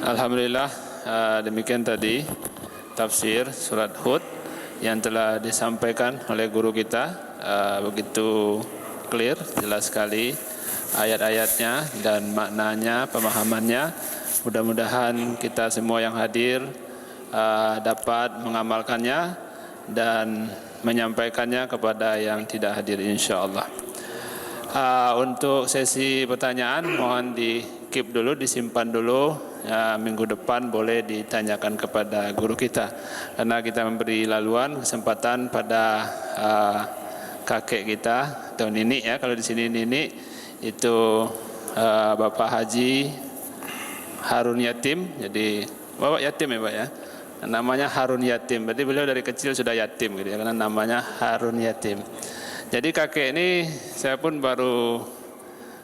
Alhamdulillah, demikian tadi tafsir surat Hud yang telah disampaikan oleh guru kita, begitu clear, jelas sekali ayat-ayatnya dan maknanya, pemahamannya. Mudah-mudahan kita semua yang hadir dapat mengamalkannya dan menyampaikannya kepada yang tidak hadir, insyaAllah. Untuk sesi pertanyaan mohon di keep dulu, disimpan dulu. Minggu depan boleh ditanyakan kepada guru kita, karena kita memberi laluan kesempatan pada kakek kita atau nenek, ya, kalau di sini nenek itu Bapak Haji Harun Yatim. Jadi Bapak yatim ya Pak ya, namanya Harun Yatim, berarti beliau dari kecil sudah yatim gitu ya, karena namanya Harun Yatim. Jadi kakek ini saya pun baru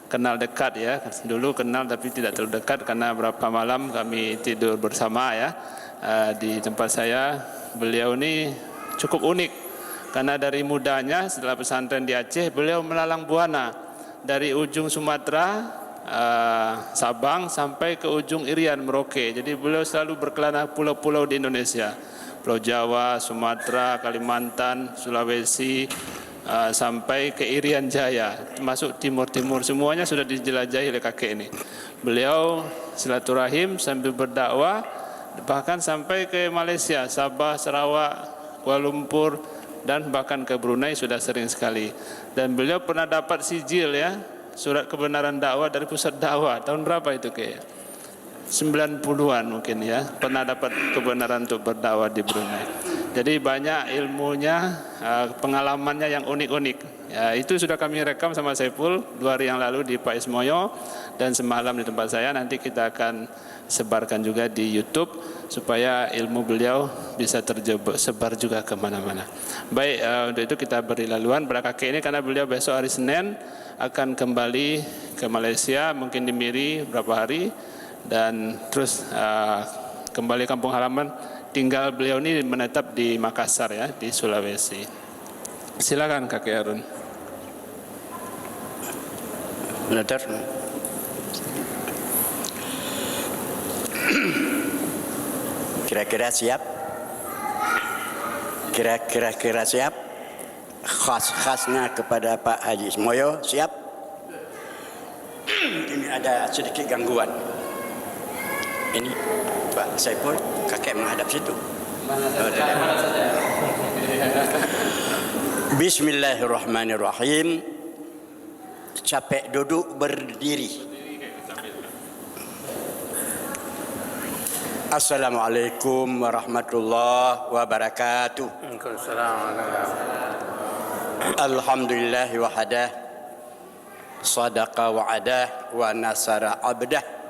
kenal dekat ya, dulu kenal tapi tidak terlalu dekat karena berapa malam kami tidur bersama ya di tempat saya. Beliau ini cukup unik karena dari mudanya setelah pesantren di Aceh beliau melalang buana dari ujung Sumatera, Sabang sampai ke ujung Irian, Merauke. Jadi beliau selalu berkelana pulau-pulau di Indonesia, Pulau Jawa, Sumatera, Kalimantan, Sulawesi, sampai ke Irian Jaya, termasuk timur-timur, semuanya sudah dijelajahi oleh kakek ini. Beliau silaturahim sambil berdakwah, bahkan sampai ke Malaysia, Sabah, Sarawak, Kuala Lumpur, dan bahkan ke Brunei sudah sering sekali. Dan beliau pernah dapat sijil ya, surat kebenaran dakwah dari pusat dakwah. Tahun berapa itu kayak 90-an mungkin ya, pernah dapat kebenaran untuk berdakwah di Brunei. Jadi banyak ilmunya, pengalamannya yang unik-unik. Ya, itu sudah kami rekam sama Saiful 2 hari yang lalu di Pak Ismoyo dan semalam di tempat saya. Nanti kita akan sebarkan juga di YouTube supaya ilmu beliau bisa tersebar juga kemana-mana. Baik, untuk itu kita beri laluan pada kakek ini karena beliau besok hari Senin akan kembali ke Malaysia, mungkin di Miri beberapa hari, dan terus kembali kampung halaman. Tinggal beliau ini menetap di Makassar ya, di Sulawesi. Silakan kakek Harun. Benar. Kira-kira siap? Kira-kira siap? Khas-khasnya kepada Pak Haji Ismoyo, siap? Ini ada sedikit gangguan. Ini Pak Saiful, kakek menghadap situ. Bismillahirrahmanirrahim. Capek duduk, berdiri. Assalamualaikum warahmatullahi wabarakatuh. Alhamdulillah wahadah, sadaqa wa'adah, wa nasara abdah,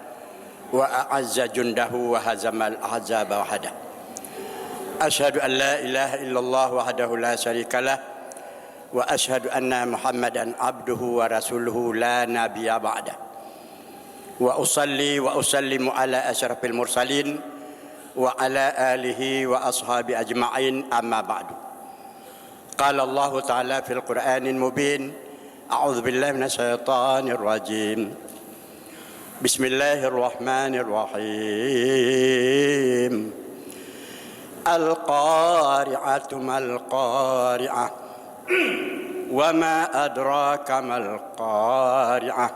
wa a'azza jundahu wa hazamal ahzaba wahada. Asyhadu an la ilaha illallah wahdahu la syarikalah wa asyhadu anna Muhammadan abduhu wa rasuluhu la nabiyya ba'da. Wa usalli wa usallimu ala asyrafil mursalin wa ala alihi wa ashabi ajma'in, amma ba'du. Qala Allah ta'ala fil Qur'anil mubin, a'udzu billahi minasy syaithanir rajim. Bismillahirrahmanirrahim. Al-qari'atu mal-qari'ah wa ma adraka mal-qari'ah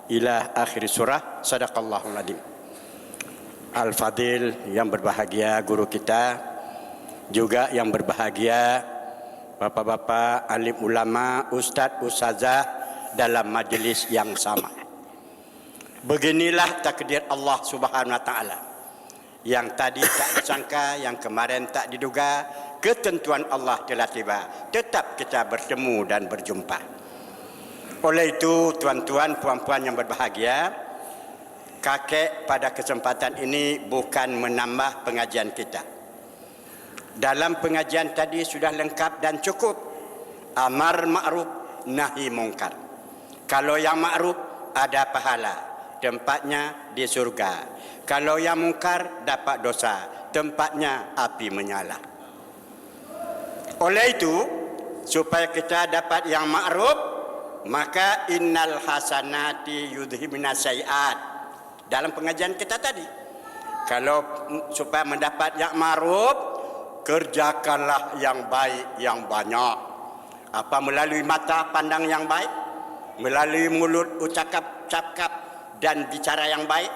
ila akhir surah. Sadaqallahul adzim. Al-Fadil yang berbahagia, guru kita, juga yang berbahagia bapak-bapak alim ulama, ustadz, ustazah dalam majelis yang sama. Beginilah takdir Allah Subhanahu wa taala. Yang tadi tak disangka, yang kemarin tak diduga, ketentuan Allah telah tiba. Tetap kita bertemu dan berjumpa. Oleh itu, tuan-tuan, puan-puan yang berbahagia, kakek pada kesempatan ini bukan menambah pengajian kita. Dalam pengajian tadi sudah lengkap dan cukup. Amar ma'ruf, nahi mungkar. Kalau yang ma'ruf ada pahala, tempatnya di surga. Kalau yang mungkar dapat dosa, tempatnya api menyala. Oleh itu, supaya kita dapat yang ma'ruf, maka innal hasanati yudhibna sayiat. Dalam pengajian kita tadi, Kalau supaya mendapat yang ma'ruf, kerjakanlah yang baik yang banyak. Apa? Melalui mata pandang yang baik, melalui mulut ucap-cakap dan bicara yang baik,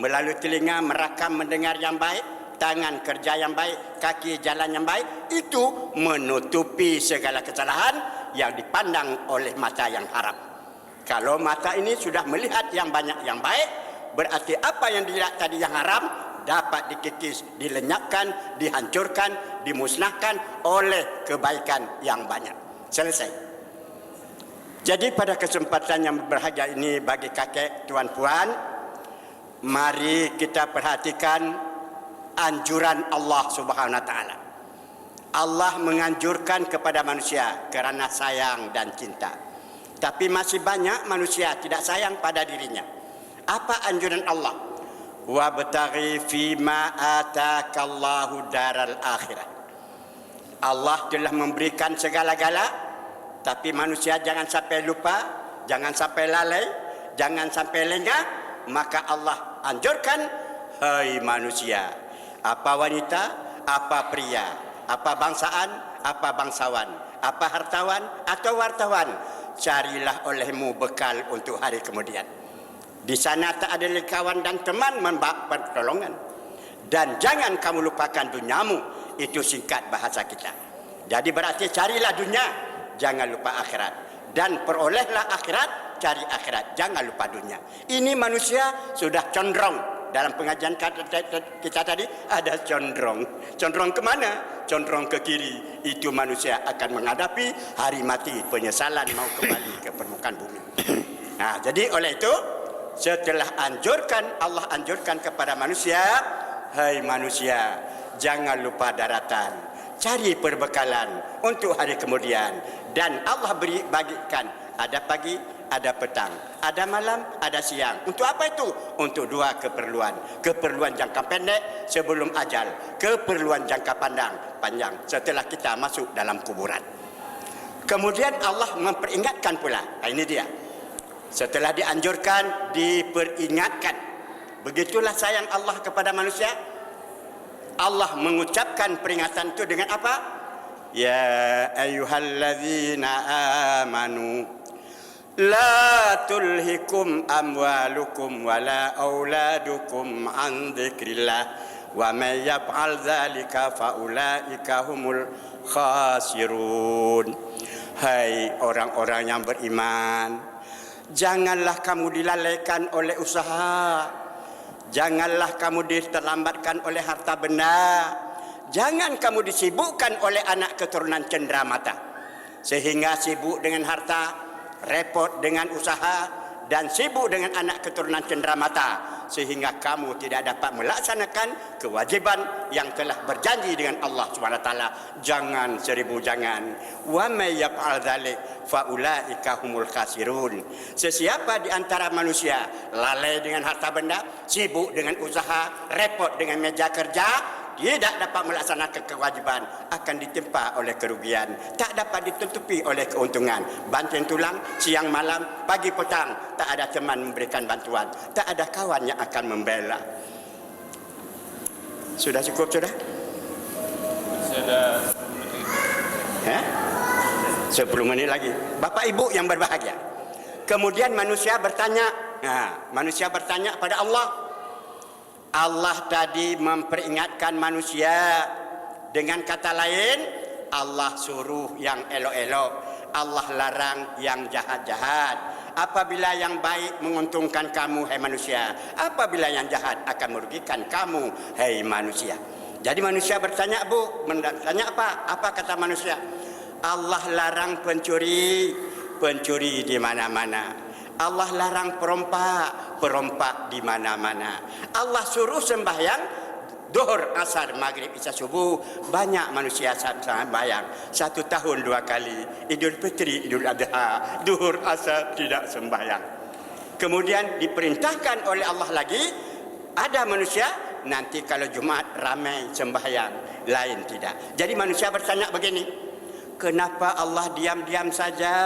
melalui telinga merakam mendengar yang baik, tangan kerja yang baik, kaki jalan yang baik. Itu menutupi segala kesalahan yang dipandang oleh mata yang haram. Kalau mata ini sudah melihat yang banyak yang baik, berarti apa yang dilihat tadi yang haram dapat dikikis, dilenyapkan, dihancurkan, dimusnahkan oleh kebaikan yang banyak. Selesai. Jadi pada kesempatan yang berbahagia ini bagi kakek, tuan puan, mari kita perhatikan anjuran Allah Subhanahu wa taala. Allah menganjurkan kepada manusia kerana sayang dan cinta. Tapi masih banyak manusia tidak sayang pada dirinya. Apa anjuran Allah? Wabtaghi fima atakallahu daral akhirah. Allah telah memberikan segala-gala, tapi manusia jangan sampai lupa, jangan sampai lalai, jangan sampai lengah. Maka Allah anjurkan, hai manusia, apa wanita, apa pria, apa bangsaan, apa bangsawan, apa hartawan atau wartawan, carilah olehmu bekal untuk hari kemudian. Di sana tak ada kawan dan teman memberi pertolongan. Dan jangan kamu lupakan duniamu. Itu singkat bahasa kita. Jadi berarti carilah dunia, jangan lupa akhirat. Dan perolehlah akhirat, cari akhirat, jangan lupa dunia. Ini manusia sudah condrong. Dalam pengajian kita tadi ada condrong. Condrong ke mana? Condrong ke kiri. Itu manusia akan menghadapi hari mati, penyesalan mau kembali ke permukaan bumi. Nah, jadi oleh itu, setelah Allah anjurkan kepada manusia, hai manusia, jangan lupa daratan, cari perbekalan untuk hari kemudian. Dan Allah bagikan, ada pagi, ada petang, ada malam, ada siang. Untuk apa itu? Untuk dua keperluan. Keperluan jangka pendek sebelum ajal, keperluan jangka panjang setelah kita masuk dalam kuburan. Kemudian Allah memperingatkan pula. Nah, ini dia. Setelah dianjurkan, diperingatkan. Begitulah sayang Allah kepada manusia. Allah mengucapkan peringatan itu dengan apa? Ya ayyuhalladzina amanu la tulhikum amwalukum wala auladukum an dzikrillah wa may yaf'al dzalika faulaika humul khasirun. Hai orang-orang yang beriman, janganlah kamu dilalaikan oleh usaha. Janganlah kamu diterlambatkan oleh harta benda. Jangan kamu disibukkan oleh anak keturunan cenderamata. Sehingga sibuk dengan harta, repot dengan usaha, dan sibuk dengan anak keturunan cenderamata. Sehingga kamu tidak dapat melaksanakan kewajiban yang telah berjanji dengan Allah SWT. Jangan seribu jangan. Wa may yaf'al dzalik fa ulaika humul khasirun. Sesiapa di antara manusia lalai dengan harta benda, sibuk dengan usaha, repot dengan meja kerja, tidak dapat melaksanakan kewajiban, akan ditimpa oleh kerugian, tak dapat ditutupi oleh keuntungan. Banting tulang siang malam, pagi petang, tak ada teman memberikan bantuan, tak ada kawan yang akan membela. Sudah cukup sudah? Sudah. 10 menit lagi. Bapak Ibu yang berbahagia. Kemudian manusia bertanya, manusia bertanya pada Allah. Allah tadi memperingatkan manusia. Dengan kata lain, Allah suruh yang elok-elok, Allah larang yang jahat-jahat. Apabila yang baik menguntungkan kamu, hai manusia, apabila yang jahat akan merugikan kamu, hai manusia. Jadi manusia bertanya, Bu, bertanya apa? Apa kata manusia? Allah larang pencuri, pencuri di mana-mana. Allah larang perompak, perompak di mana-mana. Allah suruh sembahyang Zuhur, asar, maghrib, isya, subuh. Banyak manusia sembahyang 1 tahun 2 kali. Idul Fitri, Idul Adha, Zuhur, asar tidak sembahyang. Kemudian diperintahkan oleh Allah lagi, ada manusia nanti kalau Jumat ramai sembahyang, lain tidak. Jadi manusia bertanya begini, kenapa Allah diam-diam saja?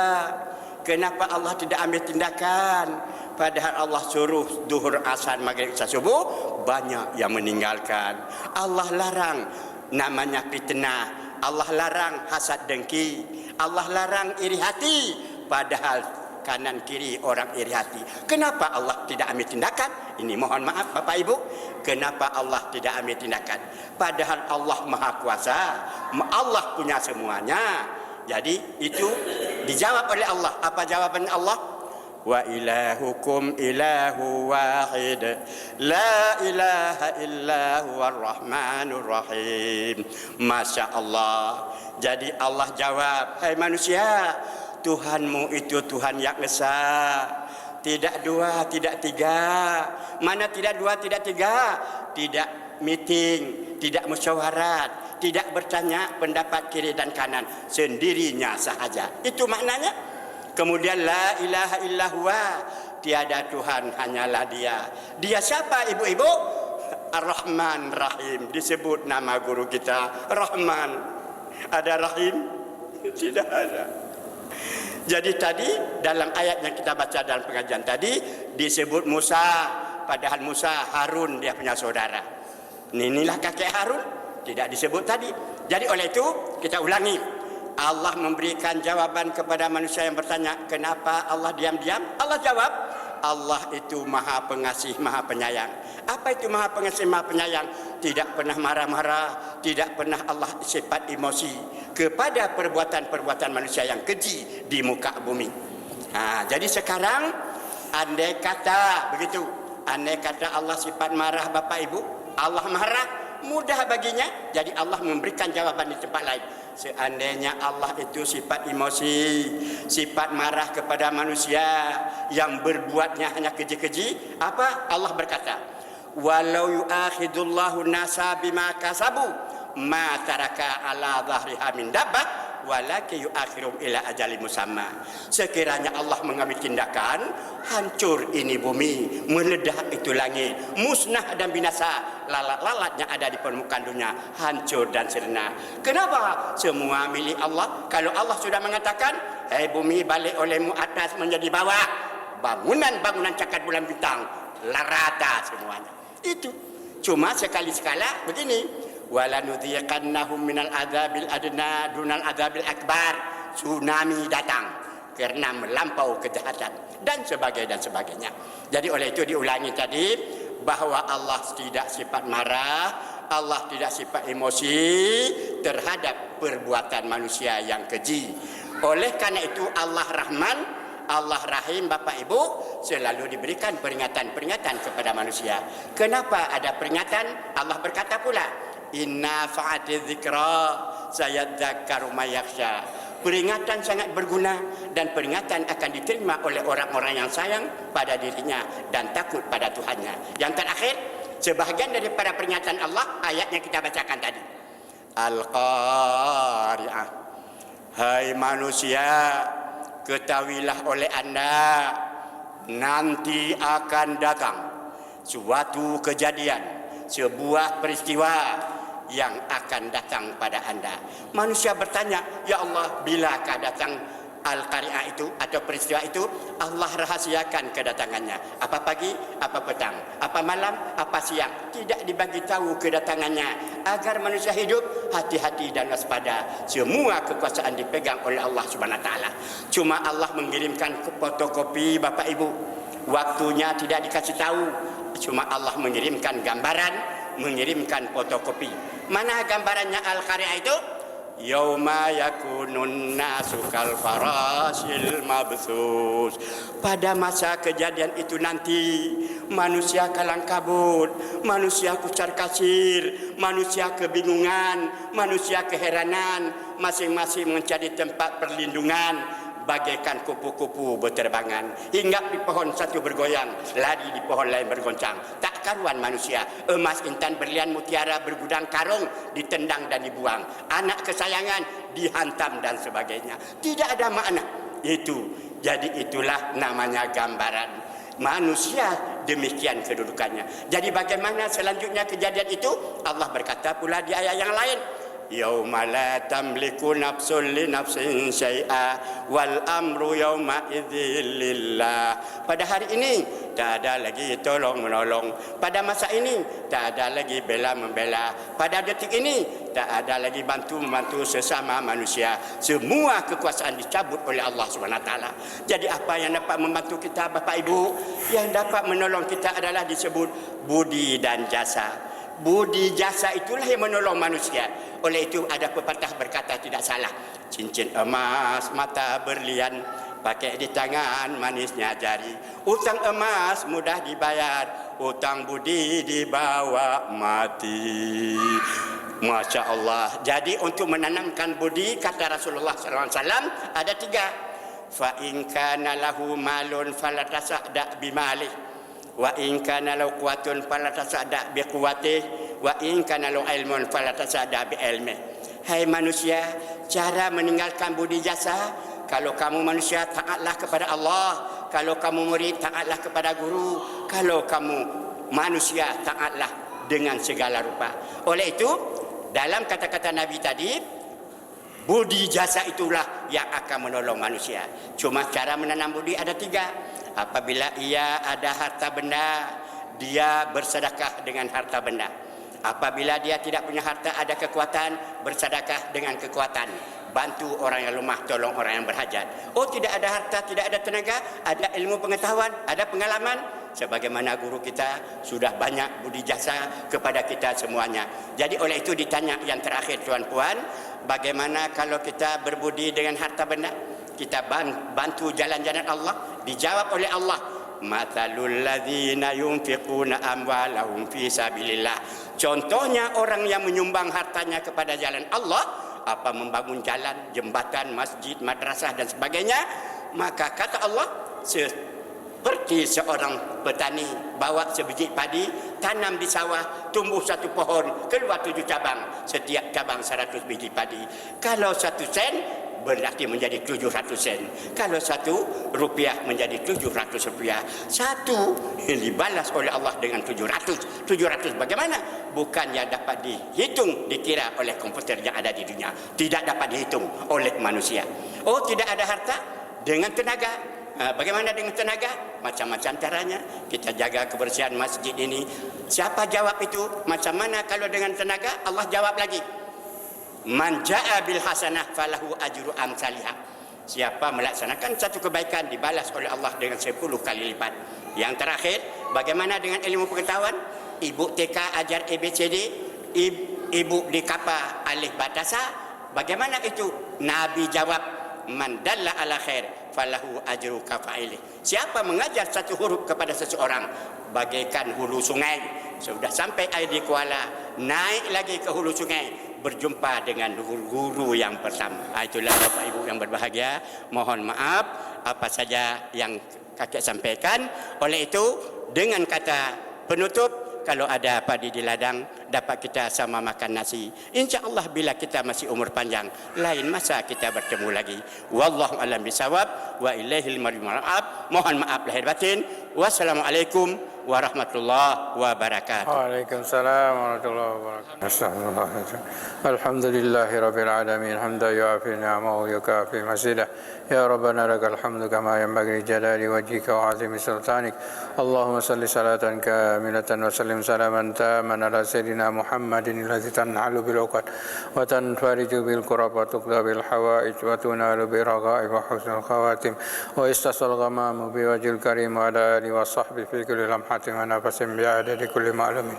Kenapa Allah tidak ambil tindakan? Padahal Allah suruh Zuhur, asar, maghrib, isya, subuh kok banyak yang meninggalkan. Allah larang namanya fitnah, Allah larang hasad dengki, Allah larang iri hati, padahal kanan kiri orang iri hati. Kenapa Allah tidak ambil tindakan? Ini mohon maaf Bapak Ibu, kenapa Allah tidak ambil tindakan? Padahal Allah Maha Kuasa, Allah punya semuanya. Jadi itu dijawab oleh Allah. Apa jawaban Allah? Wa ilahukum ilahu wahid, la ilaha illa huwar rahmanur rahim. Masya Allah. Jadi Allah jawab, hai manusia, Tuhanmu itu Tuhan yang esa, tidak dua, tidak tiga. Mana tidak dua, tidak tiga? Tidak meeting, tidak musyawarat, tidak bertanya pendapat kiri dan kanan, sendirinya sahaja. Itu maknanya. Kemudian la ilaha illallah, tiada Tuhan hanyalah Dia. Dia siapa ibu-ibu? Ar-Rahman Rahim. Disebut nama guru kita Rahman. Ada Rahim? Tidak ada. Jadi tadi dalam ayat yang kita baca dalam pengajian tadi disebut Musa, padahal Musa Harun dia punya saudara. Inilah kakek Harun, tidak disebut tadi. Jadi oleh itu kita ulangi. Allah memberikan jawaban kepada manusia yang bertanya, kenapa Allah diam-diam? Allah jawab, Allah itu Maha Pengasih, Maha Penyayang. Apa itu Maha Pengasih, Maha Penyayang? Tidak pernah marah-marah, tidak pernah Allah sifat emosi kepada perbuatan-perbuatan manusia yang keji di muka bumi. Jadi sekarang andai kata begitu, andai kata Allah sifat marah Bapak Ibu, Allah marah, mudah baginya. Jadi Allah memberikan jawaban di tempat lain. Seandainya Allah itu sifat emosi, sifat marah kepada manusia yang berbuatnya hanya keji-keji, apa? Allah berkata, walau yu'akhidullahu nasa bima kasabu ma taraka ala dhahriha min dabbah walakin yu'akhirum ila ajali musamma. Sekiranya Allah mengambil tindakan, hancur ini bumi, meledak itu langit, musnah dan binasa, lalat-lalatnya ada di permukaan dunia, hancur dan sirna. Kenapa? Semua milik Allah. Kalau Allah sudah mengatakan, hei bumi balik olehmu atas menjadi bawah, bangunan-bangunan cakat bulan bintang larata semuanya. Itu cuma sekali-sekala begini, walanudhiqannahum minal adzabil adna dunal adzabil akbar. Tsunami datang karena melampau kejahatan dan sebagainya. Jadi oleh itu diulangi tadi bahwa Allah tidak sifat marah, Allah tidak sifat emosi terhadap perbuatan manusia yang keji. Oleh karena itu Allah Rahman, Allah Rahim Bapak Ibu selalu diberikan peringatan-peringatan kepada manusia. Kenapa ada peringatan? Allah berkata pula, inna fa'ati dzikra sayadzakkaru may yakhsha. Peringatan sangat berguna dan peringatan akan diterima oleh orang-orang yang sayang pada dirinya dan takut pada Tuhannya. Yang terakhir, sebahagian daripada peringatan Allah ayat yang kita bacakan tadi. Al-Qari'ah. Hai manusia, ketahuilah oleh Anda nanti akan datang suatu kejadian, sebuah peristiwa yang akan datang pada Anda. Manusia bertanya, ya Allah, bilakah datang Al-Qari'ah itu atau peristiwa itu? Allah rahasiakan kedatangannya. Apa pagi, apa petang, apa malam, apa siang. Tidak dibagi tahu kedatangannya agar manusia hidup hati-hati dan waspada. Semua kekuasaan dipegang oleh Allah Subhanahu wa taala. Cuma Allah mengirimkan fotokopi Bapak Ibu. Waktunya tidak dikasih tahu. Cuma Allah mengirimkan gambaran, mengirimkan fotokopi. Mana gambarannya Al-Qari'ah itu? Yauma yakunun nasu kal farasil mabthus. Pada masa kejadian itu nanti manusia kalang kabut, manusia kucar kacir, manusia kebingungan, manusia keheranan, masing-masing mencari tempat perlindungan. Bagaikan kupu-kupu berterbangan, hingga di pohon satu bergoyang, lari di pohon lain bergoncang. Tak karuan manusia, emas, intan, berlian, mutiara, bergudang, karung ditendang dan dibuang, anak kesayangan dihantam dan sebagainya. Tidak ada makna itu. Jadi itulah namanya gambaran manusia, demikian kedudukannya. Jadi bagaimana selanjutnya kejadian itu? Allah berkata pula di ayat yang lain, yauma la tamliku nafsun li nafsin syai'a wal amru yauma idzil lillah. Pada hari ini tak ada lagi tolong menolong. Pada masa ini tak ada lagi bela membela. Pada detik ini tak ada lagi bantu membantu sesama manusia. Semua kekuasaan dicabut oleh Allah SWT. Jadi apa yang dapat membantu kita Bapak Ibu? Yang dapat menolong kita adalah disebut budi dan jasa. Budi jasa itulah yang menolong manusia. Oleh itu ada pepatah berkata tidak salah, cincin emas mata berlian, pakai di tangan manisnya jari. Utang emas mudah dibayar, utang budi dibawa mati. Masya Allah. Jadi untuk menanamkan budi, kata Rasulullah SAW ada 3. Fa in kana lahu malun fala tasadda bimalih, wa in kana lahu quwwatun fala tasadda biquwwatih, wa in kana lahu ilmun fala tasadda bi ilmih. Hai manusia, cara meninggalkan budi jasa, kalau kamu manusia taatlah kepada Allah, kalau kamu murid taatlah kepada guru, kalau kamu manusia taatlah dengan segala rupa. Oleh itu dalam kata-kata Nabi tadi, budi jasa itulah yang akan menolong manusia. Cuma cara menanam budi ada 3. Apabila ia ada harta benda, dia bersedekah dengan harta benda. Apabila dia tidak punya harta, ada kekuatan, bersedekah dengan kekuatan. Bantu orang yang lemah, tolong orang yang berhajat. Oh, tidak ada harta, tidak ada tenaga, ada ilmu pengetahuan, ada pengalaman. Sebagaimana guru kita sudah banyak budi jasa kepada kita semuanya. Jadi oleh itu ditanya yang terakhir tuan-puan, bagaimana kalau kita berbudi dengan harta benda? Kita bantu jalan-jalan Allah. Dijawab oleh Allah, mathalul ladzina yunfiquna amwalahum fi sabilillah. Contohnya orang yang menyumbang hartanya kepada jalan Allah, apa membangun jalan, jembatan, masjid, madrasah dan sebagainya, maka kata Allah seperti seorang petani bawa sebiji padi, tanam di sawah, tumbuh satu pohon, keluar 7 cabang, setiap cabang 100 biji padi. Kalau 1 sen berarti menjadi 700 sen. Kalau 1 rupiah menjadi 700 rupiah. 1 dibalas oleh Allah dengan 700. 700 bagaimana? Bukan yang dapat dihitung, dikira oleh komputer yang ada di dunia. Tidak dapat dihitung oleh manusia. Oh, tidak ada harta? Dengan tenaga. Bagaimana dengan tenaga? Macam-macam caranya. Kita jaga kebersihan masjid ini. Siapa jawab itu? Macam mana kalau dengan tenaga? Allah jawab lagi. Man ja'a bil hasanah falahu ajru amsalihha. Siapa melaksanakan satu kebaikan dibalas oleh Allah dengan 10 kali lipat. Yang terakhir, bagaimana dengan ilmu pengetahuan? Ibu TK ajar ABCD, ibu di kapal alif batasa. Bagaimana itu? Nabi jawab, man dalla ala khair falahu ajru kafa'ilih. Siapa mengajar satu huruf kepada seseorang, bagaikan hulu sungai. Sudah sampai air di Kuala, naik lagi ke hulu sungai, berjumpa dengan guru yang pertama. Itulah Bapak Ibu yang berbahagia. Mohon maaf apa saja yang kakek sampaikan. Oleh itu dengan kata penutup, kalau ada padi di ladang dapat kita sama makan nasi. InsyaAllah bila kita masih umur panjang, lain masa kita bertemu lagi. Wallahu a'lam bishawab wa ilaihil marji'u. Mohon maaf lahir batin. Wassalamualaikum warahmatullahi wabarakatuh. Waalaikumsalam warahmatullahi wabarakatuh. Alhamdulillahi rabbil alamin, hamdan yu'afi ni'amahu yukafi masidah. Ya Rabbana lakal hamdu kama yanbaghi jalali wajhika wa 'azimi sultanik. Allahumma salli salatan kamilatan wa sallim salaman taman ala sayyidina Muhammadin alladhi tan'alu bil 'uqad wa tanfariju bil kurab wa tuqda bil hawaij wa tunalu bi raghaib wa husnul khawatim wa istasal ghamamu bi wajhil karim wa ala alihi wa sahbihi fi kulli lamhatin wa nafasin bi adadi kulli ma'lumin.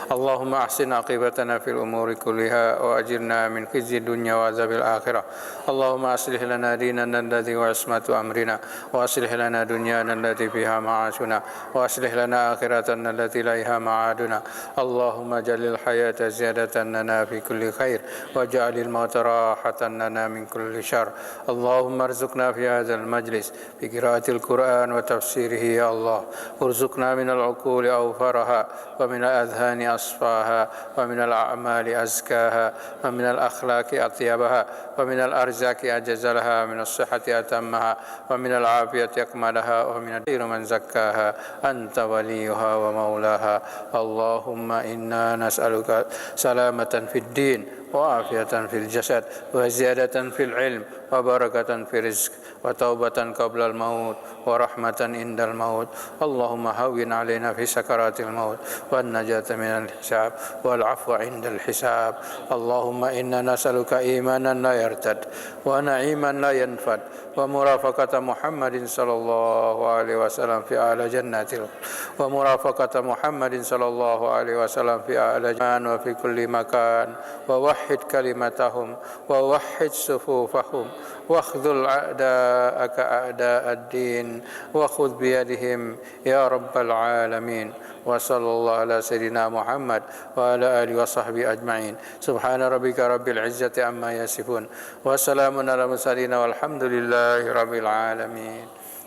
Allahumma ahsin aqibatana fil umuri kulliha wa ajirna min khizyi dunya wa azabil akhirah. Allahumma aslih lana dinana alladhi wa ismatu amrina wa aslih lana dunyana allati fiha ma'ashuna wa aslih lana akhiratana allati ilaiha ma'aduna. Allahumma jalil hayata ziyadatan lana fi kulli khair wa ja'alil mauta rahatan lana min kulli syar. Allahumma arzuqna fi hadzal majlis bi qiraatil Qur'an wa tafsirihi ya Allah. Urzuqna minal uquli awfaraha wa minal adhani أصفاها ومن الأعمال أزكاها ومن الأخلاق أطيبها ومن الأرزاق أجزلها ومن الصحة أتمها ومن العافية أكملها ومن الخير من زكاها أنت وليها ومولاها اللهم إنا نسألك سلامة في الدين وعافية في الجسد وزيادة في العلم وبركة في الرزق وتوبة قبل الموت ورحمة عند الموت اللهم هون علينا في سكرات الموت والنجاة من الحساب والعفو عند الحساب اللهم إنا نسألك إيمانا لا يرتد ونعيما لا ينفد ومرافقة محمد صلى الله عليه وسلم في أعلى جنات ومرافقة محمد صلى الله عليه وسلم في أعلى جنان وفي كل مكان ووحد كلمتهم ووحد صفوفهم واخذل أعداءك أعداء الدين وخذ بيدهم يا رب العالمين وصلى الله على سيدنا محمد وعلى آله وصحبه أجمعين سبحان ربك رب العزة عما يصفون وسلام على المرسلين والحمد لله رب العالمين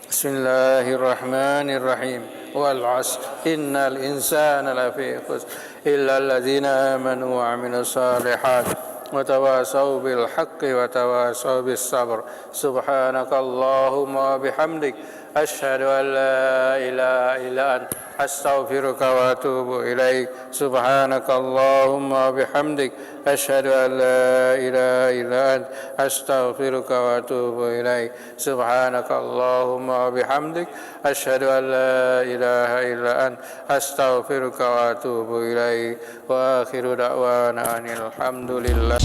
بسم الله الرحمن الرحيم والعصر إن الإنسان لفي خسر إلا الذين آمنوا وعملوا الصالحات وتواصوا بالحق وتواصوا بالصبر سبحانك اللهم وبحمدك أشهد أن لا إله إلا أنت أستغفرك وأتوب إليك سبحانك اللهم وبحمدك أشهد أن لا إله إلا أنت أستغفرك وأتوب إليك سبحانك اللهم وبحمدك أشهد أن لا إله إلا أنت أستغفرك وأتوب إليك وآخر دعوانا أن الحمد لله